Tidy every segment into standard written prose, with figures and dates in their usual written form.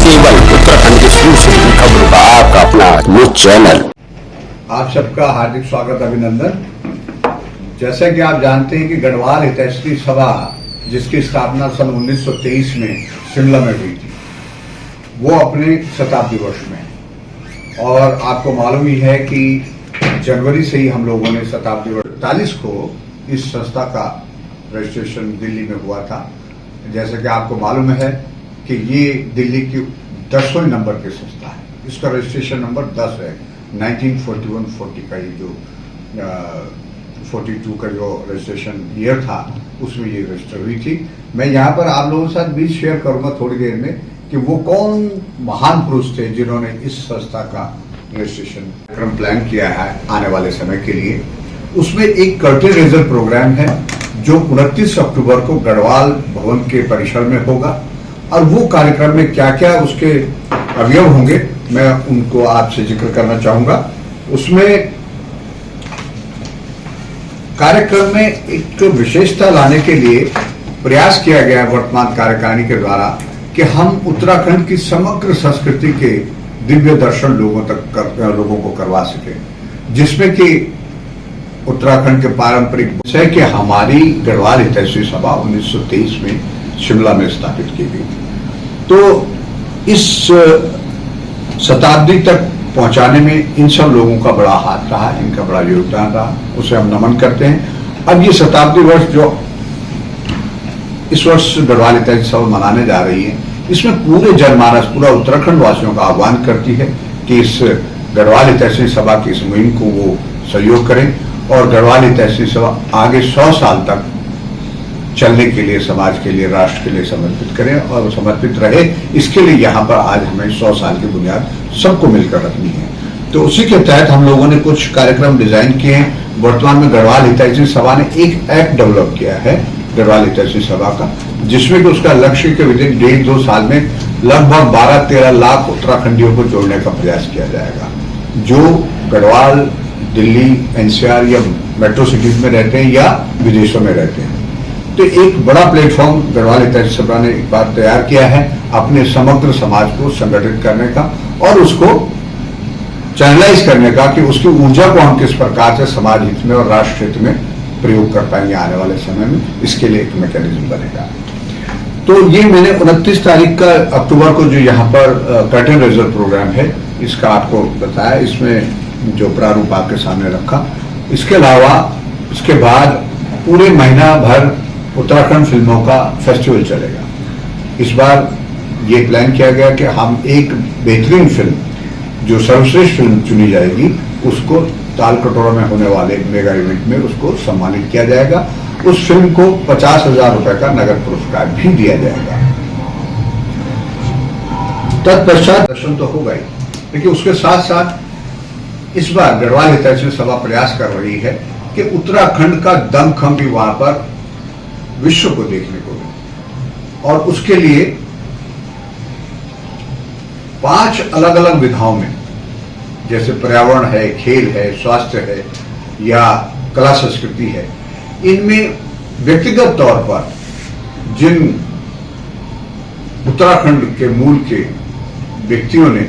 केवल उत्तराखंड की सूचना खबरों का आपका अपना न्यूज चैनल। आप सबका हार्दिक स्वागत अभिनंदन। जैसा कि आप जानते हैं कि गढ़वाल हितैषी सभा जिसकी स्थापना सन 1923 में शिमला में हुई थी, वो अपने शताब्दी वर्ष में है। और आपको मालूम ही है कि जनवरी से ही हम लोगों ने शताब्दी वर्ष 48 को इस संस्था का रजिस्ट्रेशन दिल्ली में हुआ था। जैसे कि आपको मालूम है कि ये दिल्ली की 10वें नंबर की संस्था है। इसका रजिस्ट्रेशन नंबर 10 है। 1941-40 का ये जो 42 का जो रजिस्ट्रेशन ईयर था उसमें ये रजिस्टर हुई थी। मैं यहाँ पर आप लोगों के साथ भी शेयर करूंगा थोड़ी देर में कि वो कौन महान पुरुष थे जिन्होंने इस संस्था का रजिस्ट्रेशन कार्यक्रम प्लान किया है आने वाले समय के लिए। उसमें एक कर्टेन रेजर प्रोग्राम है जो 29 अक्टूबर को गढ़वाल भवन के परिसर में होगा। और वो कार्यक्रम में क्या क्या उसके अवयव होंगे मैं उनको आपसे जिक्र करना चाहूंगा। उसमें कार्यक्रम में एक विशेषता लाने के लिए प्रयास किया गया है वर्तमान कार्यकारिणी के द्वारा कि हम उत्तराखंड की समग्र संस्कृति के दिव्य दर्शन लोगों को करवा सके, जिसमें कि उत्तराखंड के पारंपरिक विषय कि हमारी गढ़वाल हितैषी सभा 1923 में शिमला में स्थापित की गई। तो इस शताब्दी तक पहुंचाने में इन सब लोगों का बड़ा हाथ रहा, इनका बड़ा योगदान रहा, उसे हम नमन करते हैं। अब ये शताब्दी वर्ष जो इस वर्ष गढ़वाल हितैषी सभा मनाने जा रही है, इसमें पूरे जनमानस, पूरा उत्तराखंड वासियों का आह्वान करती है कि इस गढ़वाल हितैषी सभा की इस मुहिम को वो सहयोग करें और गढ़वाल हितैषी सभा आगे 100 साल तक चलने के लिए, समाज के लिए, राष्ट्र के लिए समर्पित करें और समर्पित रहे। इसके लिए यहाँ पर आज हमें 100 साल की बुनियाद सबको मिलकर रखनी है। तो उसी के तहत हम लोगों ने कुछ कार्यक्रम डिजाइन किए हैं। वर्तमान में गढ़वाल हितैषी सभा ने एक एक्ट डेवलप किया है गढ़वाल हितैषी सभा का, जिसमें कि उसका लक्ष्य के विदिन 1.5-2 साल में लगभग 12-13 लाख उत्तराखंडियों को जोड़ने का प्रयास किया जाएगा, जो गढ़वाल, दिल्ली, एनसीआर या मेट्रो सिटीज में रहते हैं या विदेशों में रहते हैं। तो एक बड़ा प्लेटफॉर्म गढ़वाल हितैषी सभा ने एक बार तैयार किया है अपने समग्र समाज को संगठित करने का और उसको चैनलाइज करने का कि उसकी ऊर्जा को हम किस प्रकार से समाज हित में और राष्ट्र हित में प्रयोग कर पाएंगे आने वाले समय में। इसके लिए एक मैकेनिज्म बनेगा। तो ये मैंने 29 तारीख का अक्टूबर को जो यहाँ पर कर्टेन रेजर प्रोग्राम है इसका आपको बताया, इसमें जो प्रारूप आपके सामने रखा। इसके अलावा इसके बाद पूरे महीना भर उत्तराखंड फिल्मों का फेस्टिवल चलेगा। इस बार ये प्लान किया गया कि हम एक बेहतरीन फिल्म जो सर्वश्रेष्ठ फिल्म चुनी जाएगी उसको ताल कटोरा में होने वाले मेगा इवेंट में उसको सम्मानित किया जाएगा। उस फिल्म को 50,000 रुपए का नगद पुरस्कार भी दिया जाएगा। तत्पश्चात दर्शन तो होगा ही, लेकिन उसके साथ साथ इस बार गढ़वाल हितैषी सभा प्रयास कर रही है कि उत्तराखंड का दमखम भी वहां पर विश्व को देखने को मिले। और उसके लिए 5 अलग अलग विधाओं में, जैसे पर्यावरण है, खेल है, स्वास्थ्य है या कला संस्कृति है, इनमें व्यक्तिगत तौर पर जिन उत्तराखंड के मूल के व्यक्तियों ने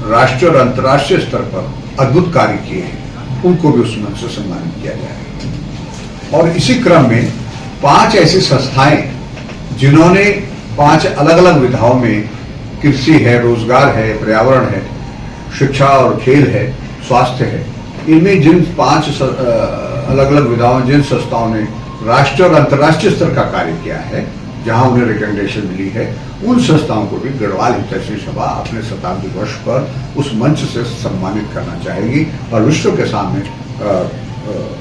राष्ट्रीय और अंतर्राष्ट्रीय स्तर पर अद्भुत कार्य किए हैं, उनको भी उस मंच से सम्मानित किया जाएगा। और इसी क्रम में 5 ऐसी संस्थाएं जिन्होंने 5 अलग अलग विधाओं में, कृषि है, रोजगार है, पर्यावरण है, शिक्षा और खेल है, स्वास्थ्य है, इनमें जिन 5 अलग अलग विधाओं, जिन संस्थाओं ने राष्ट्रीय और अंतर्राष्ट्रीय स्तर का कार्य किया है, जहां उन्हें रिकमेंडेशन मिली है, उन संस्थाओं को भी गढ़वाल हितैषी सभा अपने शताब्दी वर्ष पर उस मंच से सम्मानित करना चाहेगी और विश्व के सामने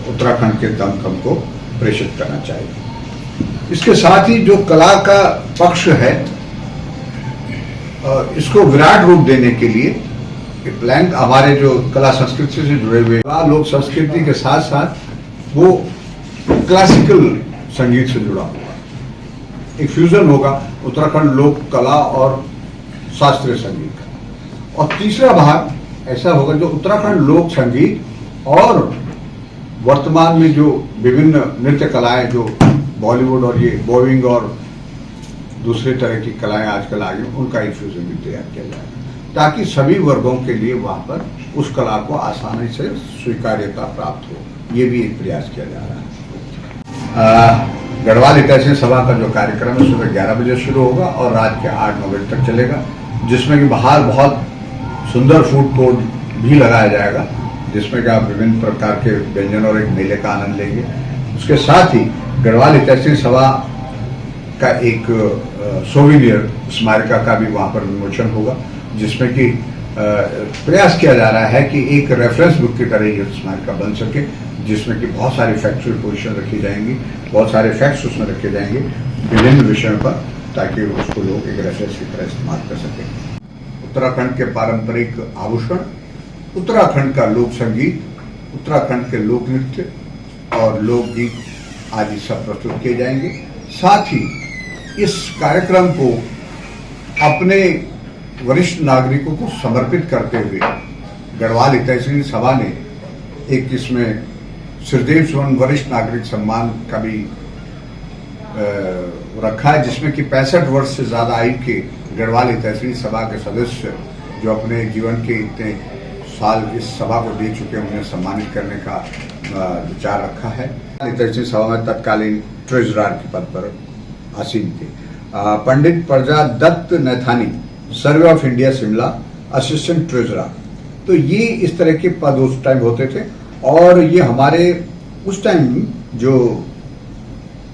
उत्तराखंड के दमखम को प्रेषित करना चाहेगी। इसके साथ ही जो कला का पक्ष है, इसको विराट रूप देने के लिए प्लान हमारे जो कला संस्कृति से जुड़े हुए लोक संस्कृति के साथ साथ वो क्लासिकल संगीत से जुड़ा हुआ एक फ्यूजन होगा उत्तराखंड लोक कला और शास्त्रीय संगीत का। और तीसरा भाग ऐसा होगा जो उत्तराखंड लोक संगीत और वर्तमान में जो विभिन्न नृत्य कलाएं जो बॉलीवुड और ये बॉविंग और दूसरे तरह की कलाएं आजकल आ गई, उनका इन्फ्यूजन भी तैयार किया जाएगा ताकि सभी वर्गों के लिए वहाँ पर उस कला को आसानी से स्वीकार्यता प्राप्त हो। ये भी एक प्रयास किया जा रहा है। गढ़वाल हितैषी सभा का जो कार्यक्रम है सुबह 11 बजे शुरू होगा और रात के 8-9 बजे तक चलेगा, जिसमें कि बाहर बहुत सुंदर फूड कोर्ट भी लगाया जाएगा, जिसमें कि आप विभिन्न प्रकार के व्यंजन और एक मेले का आनंद लेंगे। उसके साथ ही गढ़वाल हितैषी सभा का एक सोविनियर स्मारिका का भी वहाँ पर विमोचन होगा, जिसमें कि प्रयास किया जा रहा है कि एक रेफरेंस बुक की तरह ये स्मारिका बन सके, जिसमें कि बहुत सारी फैक्चुअल पोजीशन रखी जाएंगी, बहुत सारे फैक्ट्स उसमें रखे जाएंगे विभिन्न विषयों पर, ताकि उसको लोग एक रेफरेंस की तरह इस्तेमाल कर सकें। उत्तराखंड के पारंपरिक आभूषण, उत्तराखंड का लोक संगीत, उत्तराखंड के लोक नृत्य और लोकगीत आदि सब प्रस्तुत किए जाएंगे। साथ ही इस कार्यक्रम को अपने वरिष्ठ नागरिकों को समर्पित करते हुए गढ़वाल हितैषी सभा ने एक इसमें श्रीदेव सुमन वरिष्ठ नागरिक सम्मान का भी रखा है, जिसमें कि 65 वर्ष से ज्यादा आयु के गढ़वाल हितैषी सभा के सदस्य जो अपने जीवन के इतने साल इस सभा को दे चुके हैं, उन्हें सम्मानित करने का विचार रखा है। हितैषी सभा में तत्कालीन ट्रेजरर के पद पर आसीन थे Pandit Praja Dutt Naithani, survey of India Shimla, assistant treasurer. तो ये इस तरह के पद उस टाइम होते थे और ये हमारे उस टाइम जो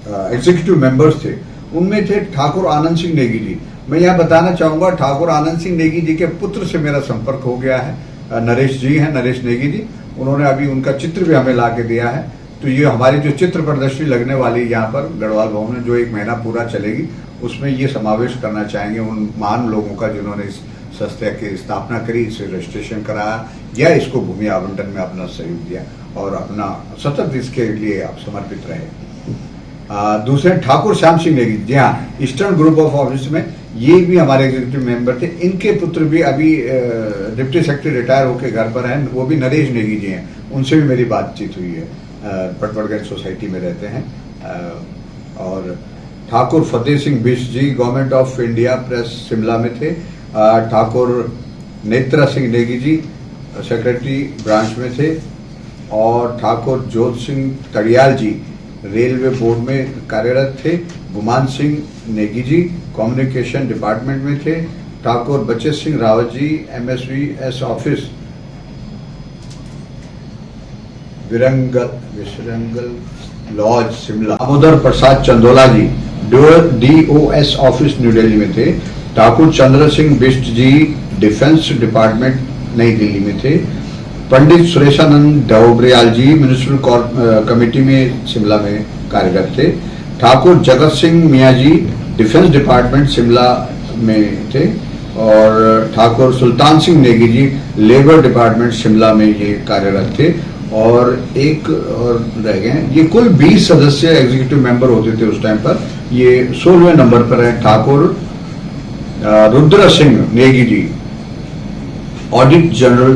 एग्जीक्यूटिव मेंबर्स थे उनमें थे ठाकुर आनंद सिंह नेगी जी। मैं यहाँ बताना चाहूंगा, ठाकुर आनंद सिंह नेगी जी के पुत्र से मेरा संपर्क हो गया है, नरेश जी हैं, नरेश नेगी जी। उन्होंने अभी उनका चित्र भी हमें ला के दिया है। तो ये हमारी जो चित्र प्रदर्शनी लगने वाली है यहाँ पर गढ़वाल भवन में, जो 1 महीना पूरा चलेगी, उसमें ये समावेश करना चाहेंगे उन महान लोगों का जिन्होंने इस संस्था की स्थापना करी, इसे रजिस्ट्रेशन कराया या इसको भूमि आवंटन में अपना सहयोग दिया और अपना सतत इसके लिए आप समर्पित रहे। दूसरे ठाकुर श्याम सिंह नेगी, जी हाँ, ईस्टर्न ग्रुप ऑफ ऑफिस में ये भी हमारे एग्जीक्यूटिव मेंबर थे। इनके पुत्र भी अभी डिप्टी सेक्रेटरी रिटायर होकर घर पर हैं, वो भी नरेश नेगी जी हैं, उनसे भी मेरी बातचीत हुई है। पटवर्गंज सोसाइटी में रहते हैं। और Thakur Fateh Singh Bisht ji government of India press Shimla में थे। ठाकुर नेत्रा सिंह नेगी जी सेक्रेटरी ब्रांच में थे और ठाकुर जोत सिंह तड़ियाल जी रेलवे बोर्ड में कार्यरत थे। गुमान सिंह नेगी जी कम्युनिकेशन डिपार्टमेंट में थे। Thakur Bachat Singh Rawat ji MSVS office Viceregal Lodge Shimla. Damodar Prasad Chandola ji DOS office new Delhi में थे। ठाकुर चंद्र सिंह बिष्ट जी डिफेंस डिपार्टमेंट नई दिल्ली में थे। पंडित सुरेशानंद डोबरियाल जी म्युनिसिपल कमेटी में शिमला में कार्यरत थे। ठाकुर जगत सिंह मियाँ जी डिफेंस डिपार्टमेंट शिमला में थे और ठाकुर सुल्तान सिंह नेगी जी लेबर डिपार्टमेंट शिमला में ये कार्यरत थे। और एक और रह गए, ये कुल 20 सदस्य एग्जीक्यूटिव मेंबर होते थे उस टाइम पर। ये 16वें नंबर पर है। ठाकुर रुद्र सिंह नेगी जी ऑडिट जनरल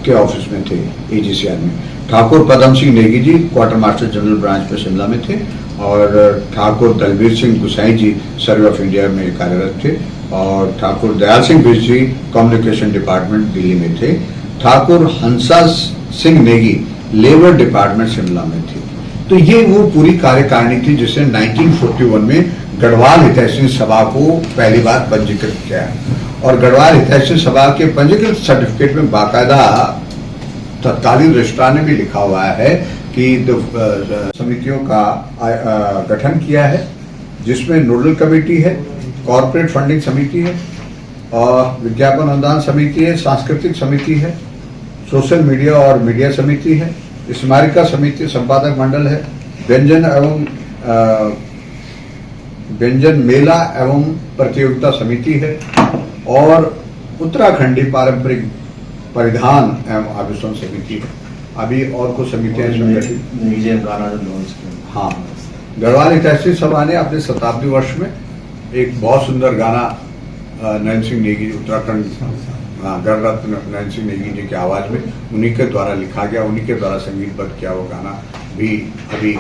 के ऑफिस में थे AGCR में। ठाकुर पदम सिंह नेगी जी क्वार्टर मास्टर जनरल ब्रांच में शिमला में थे और ठाकुर दलबीर सिंह गुसाई जी सर्वे ऑफ इंडिया में कार्यरत थे और ठाकुर दयाल सिंह बिष्ट जी कम्युनिकेशन डिपार्टमेंट दिल्ली में थे। ठाकुर हंसा सिंह नेगी लेबर डिपार्टमेंट शिमला में थे। तो ये वो पूरी कार्यकारिणी थी जिसने 1941 में गढ़वाल हितैषी सभा को पहली बार पंजीकृत किया और गढ़वाल हितैषी सभा के पंजीकृत सर्टिफिकेट में बाकायदा तत्कालीन रजिस्ट्रार ने भी लिखा हुआ है कि समितियों का गठन किया है, जिसमें नोडल कमेटी है, कॉर्पोरेट फंडिंग समिति है और विज्ञापन अनुदान समिति है, सांस्कृतिक समिति है, सोशल मीडिया और मीडिया समिति है, स्मारिका समिति संपादक मंडल है, व्यंजन मेला एवं प्रतियोगिता समिति है और उत्तराखंडी पारंपरिक परिधान एवं आभूषण समिति है। अभी और कुछ समितियां इसमें गठित। हाँ, गढ़वाल हितैषी सभा ने अपने शताब्दी वर्ष में एक बहुत सुंदर गाना नैन सिंह नेगी उत्तराखंड गढ़ रत्न नैन सिंह नेगी जी की आवाज में उन्हीं के द्वारा लिखा गया, उन्हीं के द्वारा संगीतबद्ध किया वो गाना भी अभी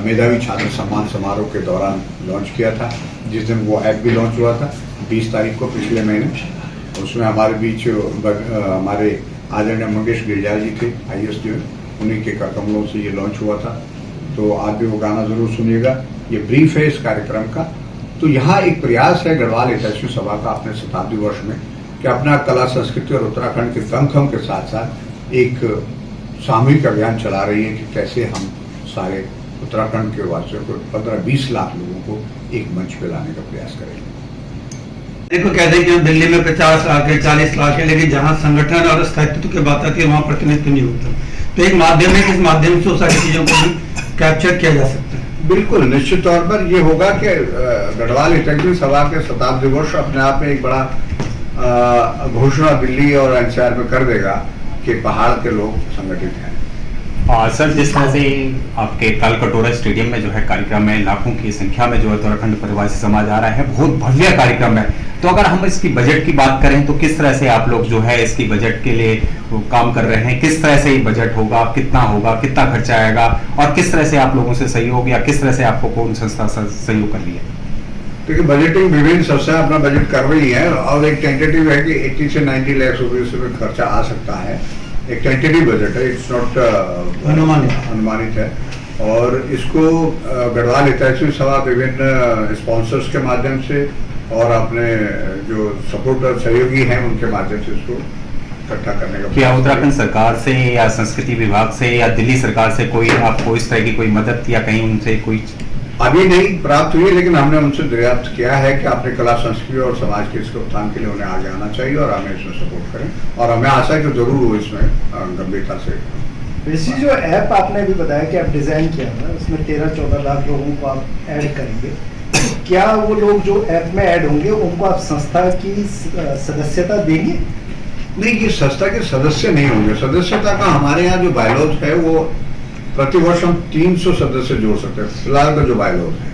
मेधावी छात्र सम्मान समारोह के दौरान लॉन्च किया था, जिस दिन वो ऐप भी लॉन्च हुआ था 20 तारीख को पिछले महीने। उसमें हमारे बीच हमारे आदरणीय मंगेश गिरजा जी थे, IAS जो, उन्हीं के कमलों से ये लॉन्च हुआ था। तो आप भी वो गाना जरूर सुनिएगा। ये ब्रीफ है इस कार्यक्रम का। तो यहाँ एक प्रयास है गढ़वाल हितैषी सभा का अपने शताब्दी वर्ष में कि अपना कला संस्कृति और उत्तराखंड के दमखम के साथ साथ एक सामूहिक अभियान चला रही है कि कैसे हम सारे उत्तराखंड के वासियों को 15-20 लाख लोगों को एक मंच पे लाने का प्रयास करेंगे। देखो कहते हैं कि दिल्ली में 50 लाख है, 40 लाख है, लेकिन जहाँ संगठन और स्थायित्व की बात आती है वहाँ प्रतिनिधित्व नहीं होता। तो एक माध्यम है, किस माध्यम से वो सारी चीजों को भी कैप्चर किया जा सकता है। बिल्कुल निश्चित तौर पर ये होगा कि गढ़वाल हितैषी सभा के शताब्दी वर्ष अपने आप में एक बड़ा घोषणा दिल्ली और NCR में कर देगा कि पहाड़ के लोग संगठित हैं। सर, जिस तरह से आपके तालकटोरा स्टेडियम में जो है कार्यक्रम है, लाखों की संख्या में जो है उत्तराखंड प्रवासी समाज आ रहा है, बहुत भव्य कार्यक्रम है। तो अगर हम इसकी बजट की बात करें तो किस तरह से आप लोग जो है इसकी बजट के लिए काम कर रहे हैं? किस तरह से बजट होगा, कितना होगा, कितना खर्चा आएगा, और किस तरह से आप लोगों से सहयोग या किस तरह से आपको कौन संस्था सहयोग कर रही है? देखिए, बजटिंग विभिन्न संस्थाएं अपना बजट कर रही है और एक टेंटेटिव है कि 80 से 90 लाख रुपए से खर्चा आ सकता है। एक टेंटेटिव बजट है, इट्स नॉट अनुमानित है। और इसको गढ़वाल हितैषी सभा विभिन्न स्पॉन्सर्स के माध्यम से और अपने जो सपोर्टर सहयोगी हैं उनके माध्यम से इसको इकट्ठा करने का। क्या उत्तराखंड सरकार से या संस्कृति विभाग से या दिल्ली सरकार से कोई आपको इस तरह की कोई मदद या कहीं उनसे कोई अभी नहीं प्राप्त हुई है, लेकिन हमने उनसे दरियाफ्त किया है कि अपने कला संस्कृति और समाज के इसके उत्थान के लिए उन्हें आगे आना चाहिए और हमें इसमें सपोर्ट करें। और हमें आशा है कि जरूर वो इसमें गंभीरता से। वैसे जो ऐप आपने भी बताया कि आप डिजाइन किया है, उसमें 13-14 लाख लोगों को आप ऐड करेंगे, क्या वो लोग जो ऐप में ऐड होंगे उनको आप संस्था की सदस्यता देंगे? नहीं, ये संस्था के सदस्य नहीं होंगे। सदस्यता का हमारे यहाँ जो बायलॉज है वो प्रतिवर्ष हम 300 सदस्य जोड़ सकते हैं। फिलहाल का जो बायलॉज है,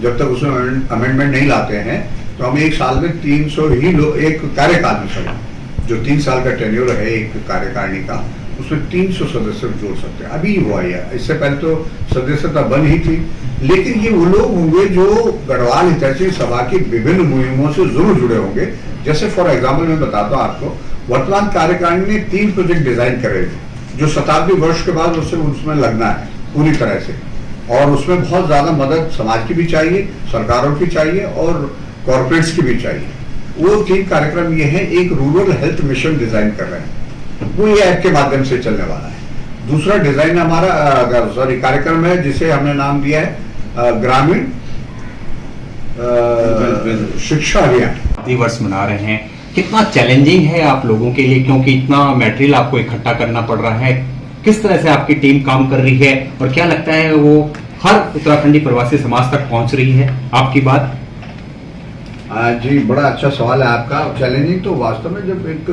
जब तक उसमें अमेंडमेंट नहीं लाते हैं तो हम एक साल में 300 ही लोग एक कार्यकाल में, सॉरी जो 3 साल का टेन्योर है एक कार्यकारिणी का, उसमें 300 सदस्य जोड़ सकते हैं। अभी हुआ है, इससे पहले तो सदस्यता बंद ही थी। लेकिन ये वो लोग होंगे जो गढ़वाल हितैषी सभा की विभिन्न मुहिमों से जरूर जुड़े होंगे। जैसे फॉर एग्जाम्पल मैं बताता हूँ आपको, वर्तमान कार्यकारिणी ने 3 प्रोजेक्ट डिजाइन करे थे जो शताब्दी वर्ष के बाद उसमें लगना है पूरी तरह से। और उसमें बहुत ज्यादा मदद समाज की भी चाहिए, सरकारों की चाहिए और कॉर्पोरेट्स की भी चाहिए। वो 3 कार्यक्रम ये हैं। एक रूरल हेल्थ मिशन डिजाइन कर रहे हैं, वो ये ऐप के माध्यम से चलने वाला है। दूसरा डिजाइन हमारा कार्यक्रम है जिसे हमने नाम दिया है ग्रामीण शिक्षा अभियान। दिवस मना रहे हैं, कितना चैलेंजिंग है आप लोगों के लिए, क्योंकि इतना मटेरियल आपको इकट्ठा करना पड़ रहा है? किस तरह से आपकी टीम काम कर रही है और क्या लगता है वो हर उत्तराखंडी प्रवासी समाज तक पहुंच रही है आपकी बात? जी, बड़ा अच्छा सवाल है आपका। चैलेंजिंग तो वास्तव में जब एक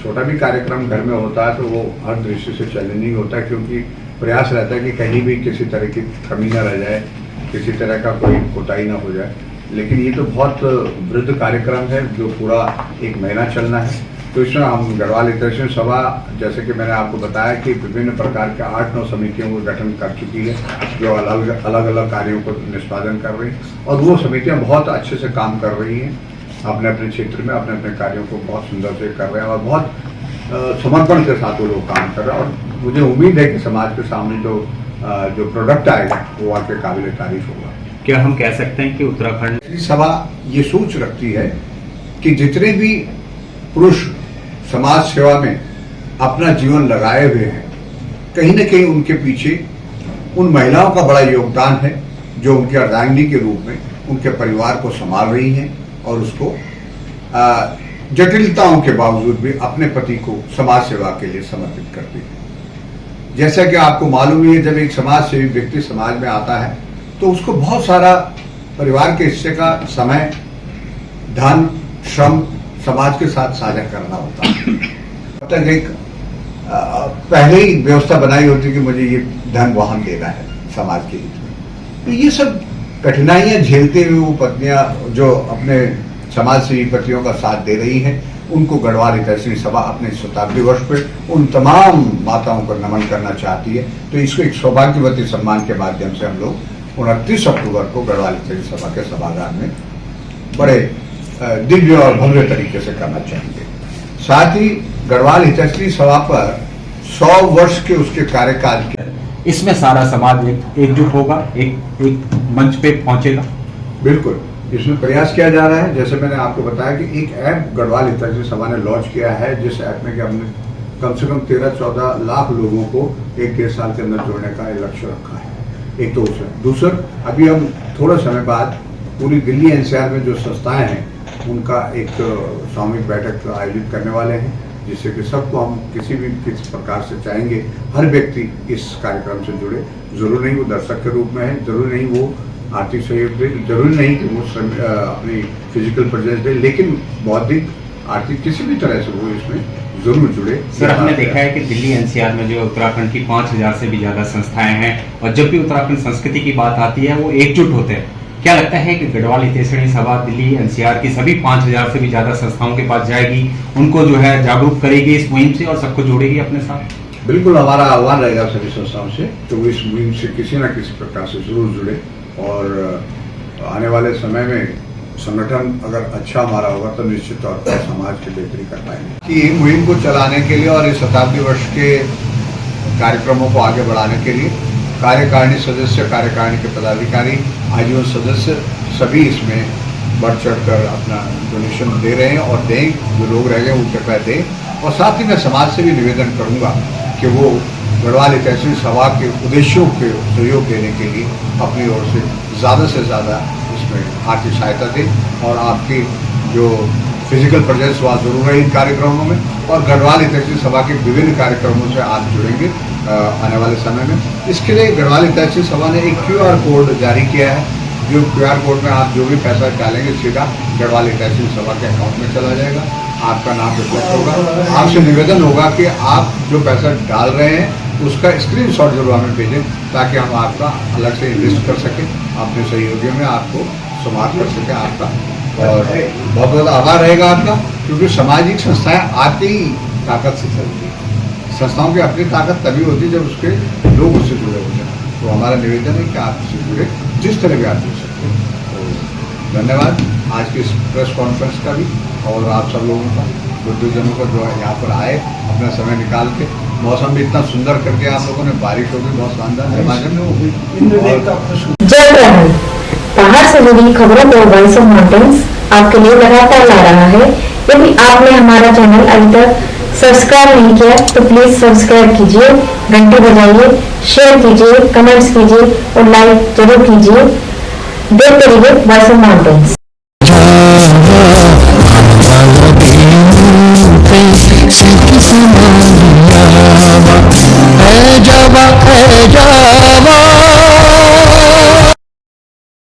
छोटा भी कार्यक्रम घर में होता है तो वो हर दृष्टि से चैलेंजिंग होता है, क्योंकि प्रयास रहता है कि कहीं भी किसी तरह की कमी न रह जाए, किसी तरह का कोई कोताही ना हो जाए। लेकिन ये तो बहुत वृद्ध कार्यक्रम है जो पूरा 1 महीना चलना है। तो इसमें हम गढ़वाल हितैषी सभा, जैसे कि मैंने आपको बताया कि विभिन्न प्रकार के 8-9 समितियों का गठन कर चुकी है जो अलग अलग कार्यों को निष्पादन कर रही हैं। और वो समितियां बहुत अच्छे से काम कर रही हैं, अपने अपने क्षेत्र में अपने अपने कार्यों को बहुत सुंदर से कर रहे हैं और बहुत समर्पण के साथ वो लोग काम कर रहे हैं। और मुझे उम्मीद है कि समाज के सामने जो प्रोडक्ट आएगा वो आपके काबिल तारीफ होगा। क्या हम कह सकते हैं कि उत्तराखंड सभा ये सोच रखती है कि जितने भी पुरुष समाज सेवा में अपना जीवन लगाए हुए हैं, कहीं न कहीं उनके पीछे उन महिलाओं का बड़ा योगदान है जो उनके अर्धांगिनी के रूप में उनके परिवार को संभाल रही हैं और उसको जटिलताओं के बावजूद भी अपने पति को समाज सेवा के लिए समर्पित करती है। जैसा कि आपको मालूम ही है, जब एक समाज सेवी व्यक्ति समाज में आता है तो उसको बहुत सारा परिवार के हिस्से का समय, धन, श्रम समाज के साथ साझा करना होता है। तब तक एक पहले ही व्यवस्था बनाई होती कि मुझे ये धन वाहन देना है समाज के हित में। तो ये सब कठिनाइयां झेलते हुए वो पत्नियां जो अपने समाज सेवी पतियों का साथ दे रही हैं, उनको गढ़वाल हितैषी सभा अपने शताब्दी वर्ष पे उन तमाम माताओं को नमन करना चाहती है। तो इसको एक सौभाग्यवती सम्मान के माध्यम से हम लोग 29 अक्टूबर को गढ़वाल हितैषी सभा के सभागार में बड़े दिव्य और भव्य तरीके से करना चाहेंगे। साथ ही गढ़वाल हितैषी सभा पर 100 वर्ष के उसके कार्यकाल के इसमें सारा समाज एकजुट होगा, एक मंच पे पहुंचेगा। बिल्कुल, इसमें प्रयास किया जा रहा है। जैसे मैंने आपको बताया कि एक ऐप गढ़वाल हितैषी सभा ने लॉन्च किया है, जिस ऐप में कि हमने कम से कम 13-14 लाख लोगों को 1-1.5 साल के अंदर जोड़ने का लक्ष्य रखा है। एक तो दूसरा अभी हम थोड़ा समय बाद पूरी दिल्ली एनसीआर में जो संस्थाएं हैं उनका एक सामूहिक बैठक आयोजित करने वाले हैं, जिससे कि सबको हम किसी प्रकार से चाहेंगे हर व्यक्ति इस कार्यक्रम से जुड़े। जरूरी नहीं वो दर्शक के रूप में है, जरूरी नहीं वो आर्थिक सहयोग दे, जरूरी नहीं कि वो अपनी फिजिकल प्रेजेंस दे, लेकिन बौद्धिक आर्थिक किसी भी तरह से वो इसमें जरूर जुड़े। सर, हमने देखा है कि दिल्ली एनसीआर में जो उत्तराखंड की 5000 से भी ज्यादा संस्थाएं हैं और जब भी उत्तराखंड संस्कृति की बात आती है वो एकजुट होते हैं। क्या लगता है कि गढ़वाल हितैषी सभा दिल्ली एनसीआर की सभी 5000 से भी ज्यादा संस्थाओं के पास जाएगी, उनको जो है जागरूक करेगी इस मुहिम से और सबको जोड़ेगी अपने साथ? बिल्कुल, हमारा आह्वान रहेगा सभी संस्थाओं से कि वो इस मुहिम से किसी न किसी प्रकार से जरूर जुड़े और आने वाले समय में संगठन अगर अच्छा हमारा होगा तो निश्चित तौर पर समाज की बेहतरी कर पाएंगे। कि मुहिम को चलाने के लिए और इस शताब्दी वर्ष के कार्यक्रमों को आगे बढ़ाने के लिए कार्यकारिणी सदस्य, कार्यकारिणी के पदाधिकारी, आजीवन सदस्य सभी इसमें बढ़ चढ़कर अपना डोनेशन दे रहे हैं और दें। जो लोग रह गए वो कृपया दें। और साथ ही मैं समाज से भी निवेदन करूंगा कि वो गढ़वाल हितैषी सभा के उद्देश्यों के सहयोग देने के लिए अपनी ओर से ज़्यादा इसमें आर्थिक सहायता दें और आपकी जो फिजिकल प्रेजेंस वहाँ जरूर है इन कार्यक्रमों में। और गढ़वाल हितैषी सभा के विभिन्न कार्यक्रमों से आप जुड़ेंगे आने वाले समय में। इसके लिए गढ़वाल हितैषी सभा ने एक QR कोड जारी किया है, जो QR कोड में आप जो भी पैसा डालेंगे सीधा गढ़वाल हितैषी सभा के अकाउंट में चला जाएगा, आपका नाम रिफ्लेक्ट होगा। आपसे निवेदन होगा कि आप जो पैसा डाल रहे हैं उसका स्क्रीनशॉट जरूर हमें भेजें ताकि हम आपका अलग से इन्वेस्ट कर सकें, अपने सहयोगियों में आपको समाप्त कर सकें आपका। और बहुत बहुत आभार रहेगा आपका, क्योंकि सामाजिक संस्थाएं आपकी ताकत से चलती हैं। संस्थाओं की अपनी ताकत तभी होती है जब उसके लोग उससे जुड़े होते हैं। तो हमारा निवेदन है कि आप इससे जुड़े, जिस तरह भी आप जुड़ सकते हैं। तो धन्यवाद आज की इस प्रेस कॉन्फ्रेंस का भी और आप सब लोगों का, बुद्धिजनों का जो यहाँ पर आए अपना समय निकाल के। मौसम भी इतना सुंदर करके आप लोगों ने, बारिश होगी बहुत शानदार हिमाचल में होगी। जय ग्रहण पहाड़ से जुड़ी खबरों को वॉइस ऑफ माउंटेन्स आपके लिए लगातार ला रहा है। यदि आपने हमारा चैनल अभी तक सब्सक्राइब नहीं किया तो प्लीज सब्सक्राइब कीजिए, घंटी बजाइए, शेयर कीजिए, कमेंट्स कीजिए और लाइक जरूर कीजिए। देखते रहिए वॉइस ऑफ माउंटेन्स।